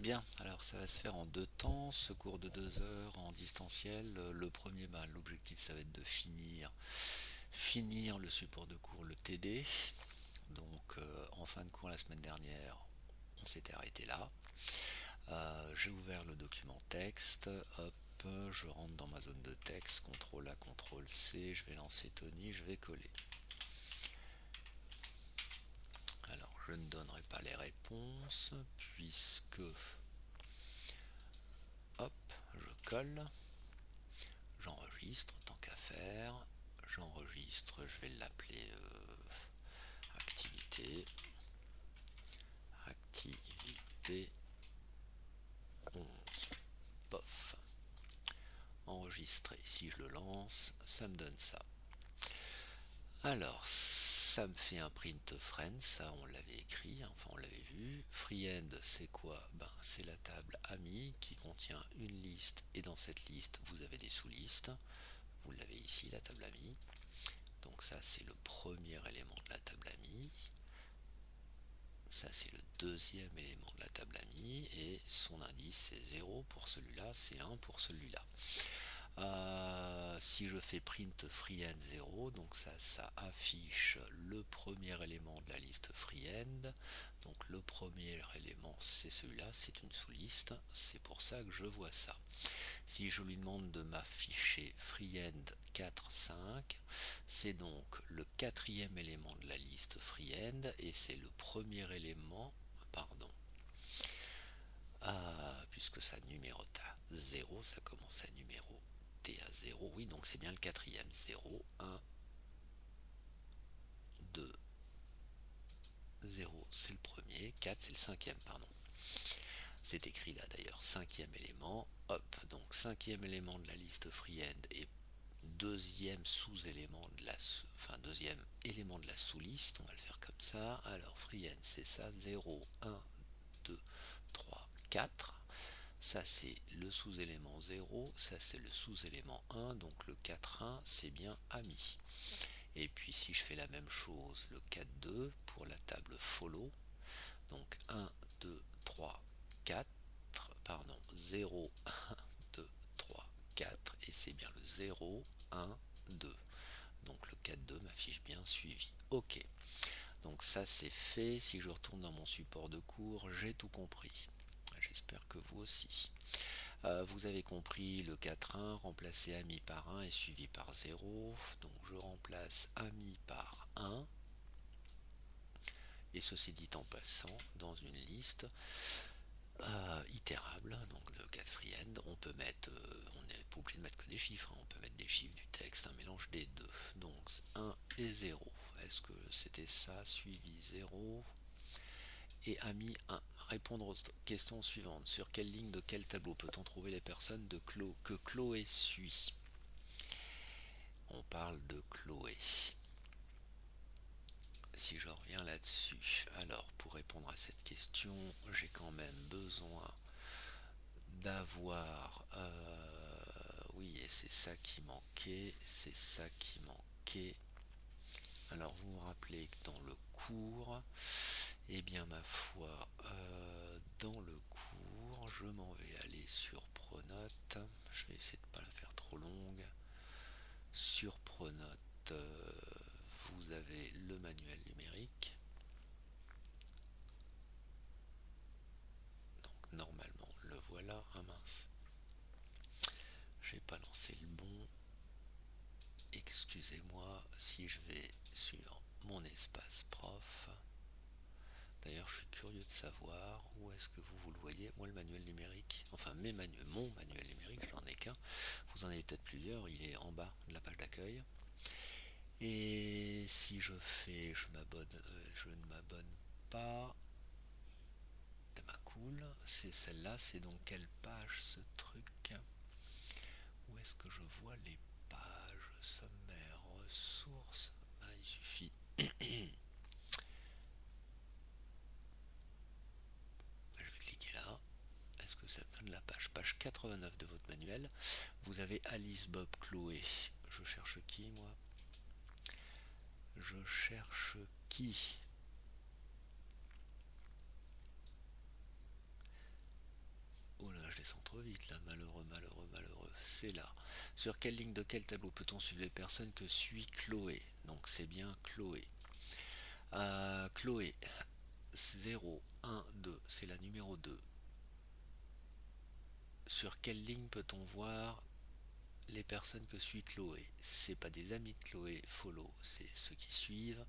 Bien, alors ça va se faire en deux temps, ce cours de 2 heures en distanciel. Le premier, l'objectif ça va être de finir le support de cours, le TD. Donc en fin de cours la semaine dernière, on s'était arrêté là. J'ai ouvert le document texte, hop, je rentre dans ma zone de texte, CTRL A, CTRL C, je vais lancer Tony, je vais coller. Alors je ne donnerai pas les réponses puisque, hop, je colle. J'enregistre tant qu'à faire. J'enregistre, je vais l'appeler activité. Activité 11. Pof. Enregistrer. Si je le lance, ça me donne ça. Alors, ça me fait un print friend, ça on l'avait écrit, enfin on l'avait vu. Freeend, c'est quoi? C'est la table amis qui contient une liste et dans cette liste vous avez des sous-listes. Vous l'avez ici, la table amis. Donc ça c'est le premier élément de la table amis. Ça c'est le deuxième élément de la table amis et son indice c'est 0 pour celui-là, c'est 1 pour celui-là. Si je fais print freeend 0, donc ça affiche le premier élément de la liste freeend. Donc le premier élément c'est celui-là, c'est une sous-liste, c'est pour ça que je vois ça. Si je lui demande de m'afficher freeend 4, 5, c'est donc le quatrième élément de la liste freeend et c'est le premier élément, pardon, puisque ça numérote à 0, ça commence à numéroter à 0, oui, donc c'est bien le quatrième, 0, 1, 2, 0, c'est le premier, 4, c'est le cinquième, pardon. C'est écrit là d'ailleurs, cinquième élément, hop, donc cinquième élément de la liste freeend et deuxième sous-élément de la deuxième élément de la sous-liste, on va le faire comme ça. Alors freeend c'est ça, 0, 1, 2, 3, 4. Ça c'est le sous-élément 0, ça c'est le sous-élément 1, donc le 4.1 c'est bien ami. Et puis si je fais la même chose, le 4.2 pour la table follow, donc 1, 2, 3, 4, pardon, 0, 1, 2, 3, 4, et c'est bien le 0, 1, 2. Donc le 4.2 m'affiche bien suivi. Ok, donc ça c'est fait. Si je retourne dans mon support de cours, j'ai tout compris. J'espère que vous aussi. Vous avez compris le 4.1, remplacer ami par 1 et suivi par 0. Donc je remplace ami par 1. Et ceci dit en passant, dans une liste itérable, donc de 4 freehand, on peut mettre, on n'est pas obligé de mettre que des chiffres, hein, on peut mettre des chiffres, du texte, un mélange des deux. Donc 1 et 0. Est-ce que c'était ça? Suivi 0 et ami 1. Répondre aux questions suivantes. Sur quelle ligne de quel tableau peut-on trouver les personnes que Chloé suit? On parle de Chloé. Si je reviens là-dessus, alors pour répondre à cette question, j'ai quand même besoin d'avoir... oui, et c'est ça qui manquait, c'est ça qui manquait. Alors vous vous rappelez que dans le cours, eh bien ma foi, dans le cours, je m'en vais aller sur Pronote. Je vais essayer de ne pas la faire trop longue. Sur Pronote, vous avez le manuel numérique. Donc normalement, le voilà. Ah mince, j'ai pas lancé le bon. Excusez-moi si je vais sur mon espace prof. D'ailleurs, je suis curieux de savoir où est-ce que vous le voyez. Moi, le manuel numérique, enfin mon manuel numérique, je n'en ai qu'un. Vous en avez peut-être plusieurs, il est en bas de la page d'accueil. Et si je fais, je ne m'abonne pas. Eh ben cool, c'est celle-là, c'est dans quelle page ce truc? Où est-ce que je vois les pages? Sommaire, ressources. Il suffit. Je vais cliquer là. Est-ce que ça donne la page 89 de votre manuel? Vous avez Alice, Bob, Chloé. Je cherche qui, moi? Je cherche qui? vite là, malheureux, malheureux, malheureux. C'est là. Sur quelle ligne de quel tableau peut-on suivre les personnes que suit Chloé? Donc c'est bien Chloé. Chloé, 0, 1, 2, c'est la numéro 2. Sur quelle ligne peut-on voir les personnes que suit Chloé? C'est pas des amis de Chloé, follow, c'est ceux qui suivent.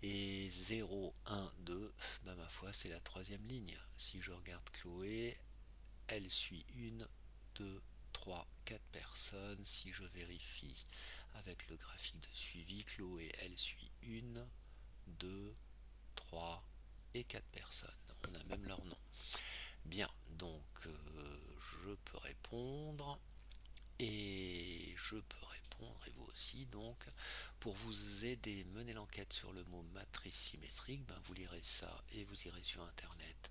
Et 0, 1, 2, bah ma foi, c'est la troisième ligne. Si je regarde Chloé, elle suit une, 2, 3, 4 personnes. Si je vérifie avec le graphique de suivi, Chloé, elle suit une, 2, 3 et 4 personnes. On a même leur nom. Bien, donc je peux répondre. Et je peux répondre, et vous aussi, donc, pour vous aider, mener l'enquête sur le mot matrice symétrique, ben, vous lirez ça et vous irez sur internet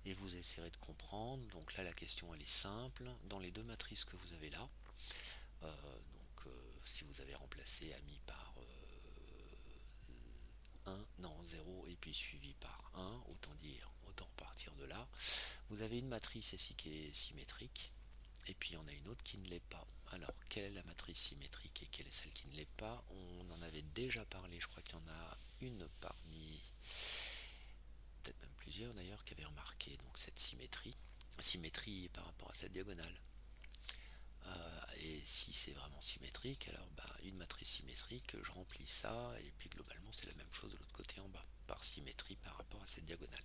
et vous essaierez de comprendre. Donc là, la question elle est simple. Dans les deux matrices que vous avez là, si vous avez remplacé ami par 1, non 0 et puis suivi par 1, autant repartir de là. Vous avez une matrice ici qui est symétrique. Et puis il y en a une autre qui ne l'est pas. Alors, quelle est la matrice symétrique et quelle est celle qui ne l'est pas? On en avait déjà parlé, je crois qu'il y en a une parmi, peut-être même plusieurs d'ailleurs, qui avaient remarqué donc cette symétrie par rapport à cette diagonale. Et si c'est vraiment symétrique, alors bah, une matrice symétrique, je remplis ça, et puis globalement c'est la même chose de l'autre côté en bas, par symétrie par rapport à cette diagonale.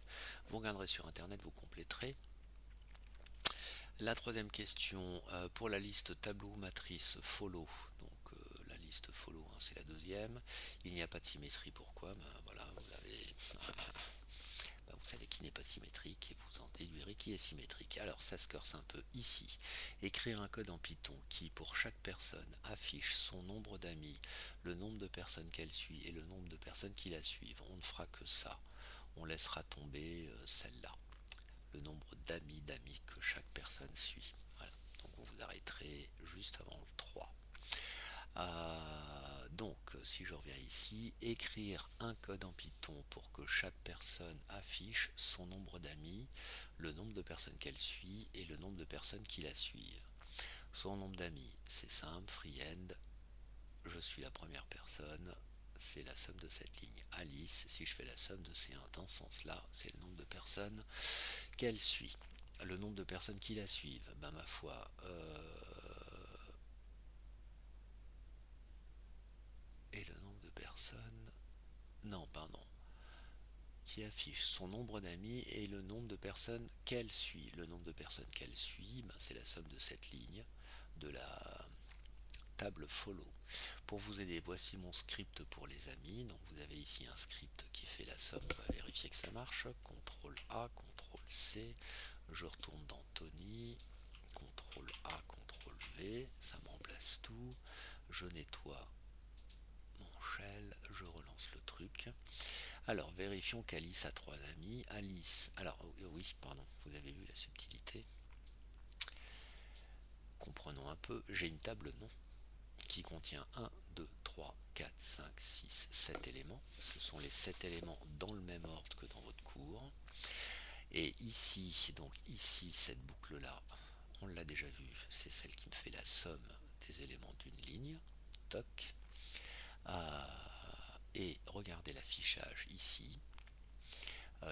Vous regarderez sur internet, vous compléterez. La troisième question, pour la liste tableau matrice follow, donc la liste follow, hein, c'est la deuxième. Il n'y a pas de symétrie, pourquoi? Ben, voilà, vous savez qui n'est pas symétrique et vous en déduirez qui est symétrique. Alors ça se corse un peu ici. Écrire un code en Python qui, pour chaque personne, affiche son nombre d'amis, le nombre de personnes qu'elle suit et le nombre de personnes qui la suivent. On ne fera que ça. On laissera tomber celle-là, le nombre d'amis que chaque personne suit. Voilà. Donc vous vous arrêterez juste avant le 3. Donc si je reviens ici, écrire un code en Python pour que chaque personne affiche son nombre d'amis, le nombre de personnes qu'elle suit et le nombre de personnes qui la suivent. Son nombre d'amis, c'est simple, free-end, je suis la première personne, c'est la somme de cette ligne. Alice, si je fais la somme de ces 1 dans ce sens-là, c'est le nombre de personnes qu'elle suit. Le nombre de personnes qui la suivent, ben ma foi, et le nombre de personnes, non, pardon, qui affiche son nombre d'amis et le nombre de personnes qu'elle suit. Le nombre de personnes qu'elle suit, ben, c'est la somme de cette ligne de la table follow. Pour vous aider, voici mon script pour les amis. Donc vous avez ici un script qui fait la somme. On va vérifier que ça marche. CTRL A, CTRL C. Je retourne dans Tony. CTRL A, CTRL V. Ça me remplace tout. Je nettoie mon shell. Je relance le truc. Alors vérifions qu'Alice a 3 amis. Alice, alors oui, pardon, vous avez vu la subtilité. Comprenons un peu, j'ai une table nom qui contient 1, 2, 3, 4, 5, 6, 7 éléments. Ce sont les 7 éléments dans le même ordre que dans votre cours. Et ici, donc ici, cette boucle-là, on l'a déjà vu, c'est celle qui me fait la somme des éléments d'une ligne. Toc. Et regardez l'affichage ici.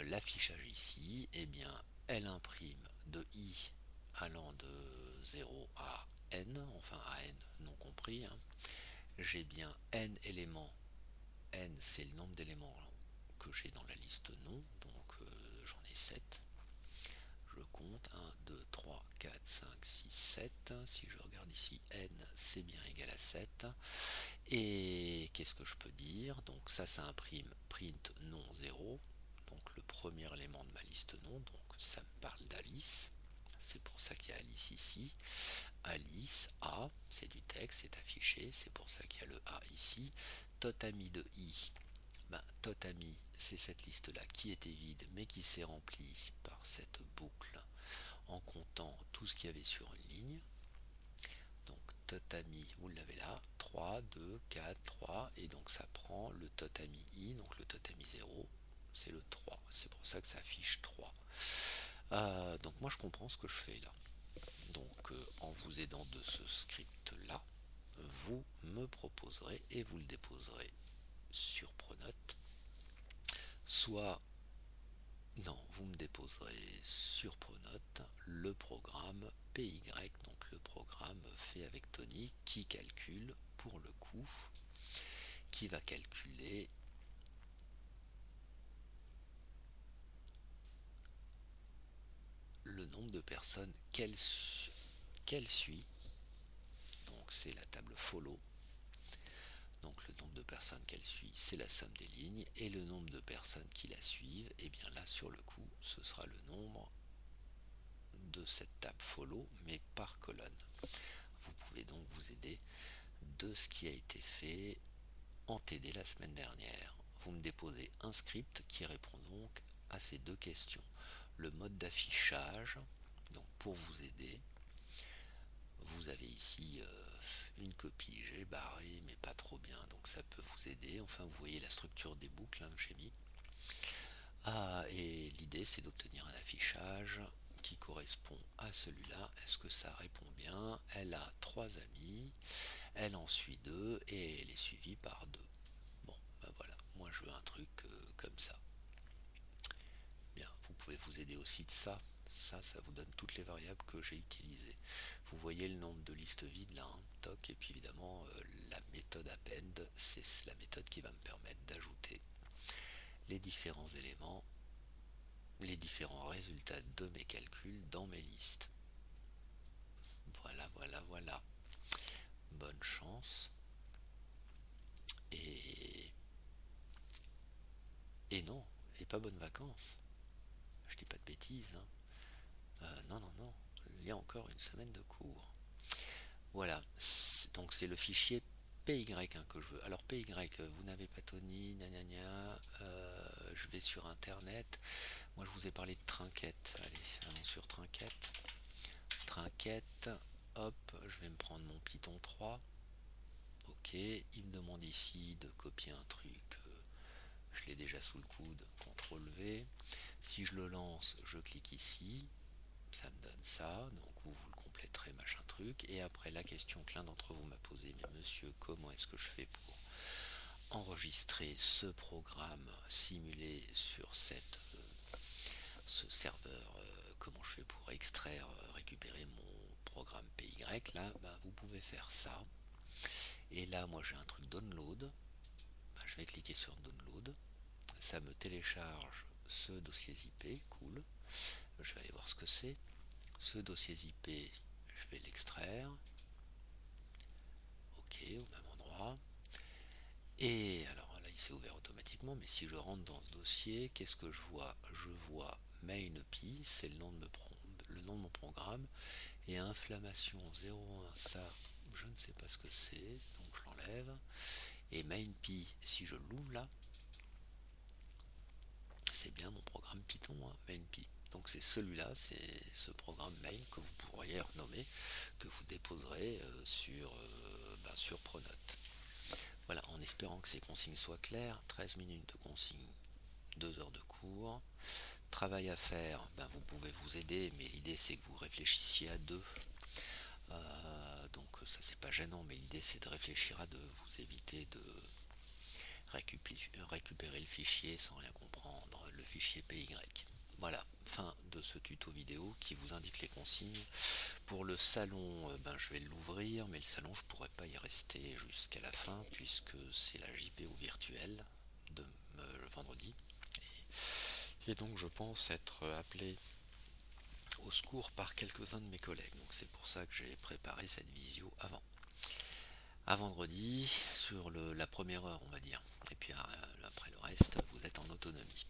L'affichage ici, eh bien, elle imprime de i allant de 0 à n, enfin à n non compris. Hein. J'ai bien n éléments. N, c'est le nombre d'éléments que j'ai dans la liste non, donc j'en ai 7. Je compte 1, 2, 3, 4, 5, 6, 7. Si je regarde ici, n, c'est bien égal à 7. Et qu'est-ce que je peux dire? Donc ça imprime print non 0. Donc le premier élément de ma liste non, donc ça me parle d'Alice. C'est pour ça qu'il y a Alice ici. Alice, A, c'est du texte, c'est affiché, c'est pour ça qu'il y a le A ici. Totami de I, ben, Totami, c'est cette liste-là qui était vide, mais qui s'est remplie par cette boucle en comptant tout ce qu'il y avait sur une ligne. Donc Totami, vous l'avez là, 3, 2, 4, 3, et donc ça prend le Totami I, donc le Totami 0, c'est le 3, c'est pour ça que ça affiche 3. Donc moi je comprends ce que je fais là. en vous aidant de ce script là, vous me proposerez et vous le déposerez sur Pronote, soit non, vous me déposerez sur Pronote le programme PY, donc le programme fait avec Tony qui calcule pour le coup, qui va calculer le nombre de personnes qu'elle suit. Donc c'est la table follow. Donc le nombre de personnes qu'elle suit, c'est la somme des lignes. Et le nombre de personnes qui la suivent, et bien là sur le coup, ce sera le nombre de cette table follow, mais par colonne. Vous pouvez donc vous aider de ce qui a été fait en TD la semaine dernière. Vous me déposez un script qui répond donc à ces deux questions. Le mode d'affichage, donc pour vous aider, vous avez ici une copie, j'ai barré mais pas trop bien, donc ça peut vous aider. Enfin vous voyez la structure des boucles que j'ai mis. Et l'idée c'est d'obtenir un affichage qui correspond à celui-là. Est-ce que ça répond bien? Elle a 3 amis, elle en suit 2 et elle est suivie par 2. Bon, ben voilà, moi je veux un truc comme ça. Bien, vous pouvez vous aider aussi de ça. Ça vous donne toutes les variables que j'ai utilisées. Vous voyez le nombre de listes vides là, hein, toc, et puis évidemment la méthode append, c'est la méthode qui va me permettre d'ajouter les différents éléments, les différents résultats de mes calculs dans mes listes. Voilà, voilà, voilà. Bonne chance. Et, et non, et pas bonnes vacances. Je dis pas de bêtises, hein. Non, non, non. Il y a encore une semaine de cours. Voilà. Donc c'est le fichier PY hein, que je veux. Alors PY, vous n'avez pas Tony, gna gna. Je vais sur internet. Moi je vous ai parlé de Trinquette. Allez, allons sur Trinquette. Trinquette. Hop, je vais me prendre mon Python 3. Ok, il me demande ici de copier un truc. Je l'ai déjà sous le coude. CTRL V. Si je le lance, je clique ici. Ça me donne ça, donc vous le compléterez, machin truc. Et après la question que l'un d'entre vous m'a posée, mais monsieur, comment est-ce que je fais pour enregistrer ce programme simulé sur ce serveur, comment je fais pour extraire, récupérer mon programme PY, là, ben, vous pouvez faire ça. Et là, moi j'ai un truc download, ben, je vais cliquer sur download, ça me télécharge ce dossier IP, cool. Je vais aller voir ce que c'est. Ce dossier IP, je vais l'extraire. Ok, au même endroit. Et alors là, il s'est ouvert automatiquement, mais si je rentre dans ce dossier, qu'est-ce que je vois? Je vois mainpi, c'est le nom de mon programme, et inflammation 01, ça, je ne sais pas ce que c'est, donc je l'enlève. Et mainpi, si je l'ouvre là, c'est bien mon programme Python, hein, mainpi. Donc c'est celui-là, c'est ce programme main que vous pourriez renommer, que vous déposerez sur Pronote. Voilà, en espérant que ces consignes soient claires. 13 minutes de consignes, 2 heures de cours. Travail à faire, ben, vous pouvez vous aider, mais l'idée c'est que vous réfléchissiez à deux. Donc ça c'est pas gênant, mais l'idée c'est de réfléchir à deux, vous évitez de récupérer le fichier sans rien comprendre, le fichier PY. Voilà, fin de ce tuto vidéo qui vous indique les consignes. Pour le salon, ben, je vais l'ouvrir, mais le salon je pourrais pas y rester jusqu'à la fin puisque c'est la JPO virtuelle de le vendredi. Et donc je pense être appelé au secours par quelques-uns de mes collègues. Donc c'est pour ça que j'ai préparé cette visio avant. À vendredi, sur la première heure on va dire. Et puis après le reste, vous êtes en autonomie.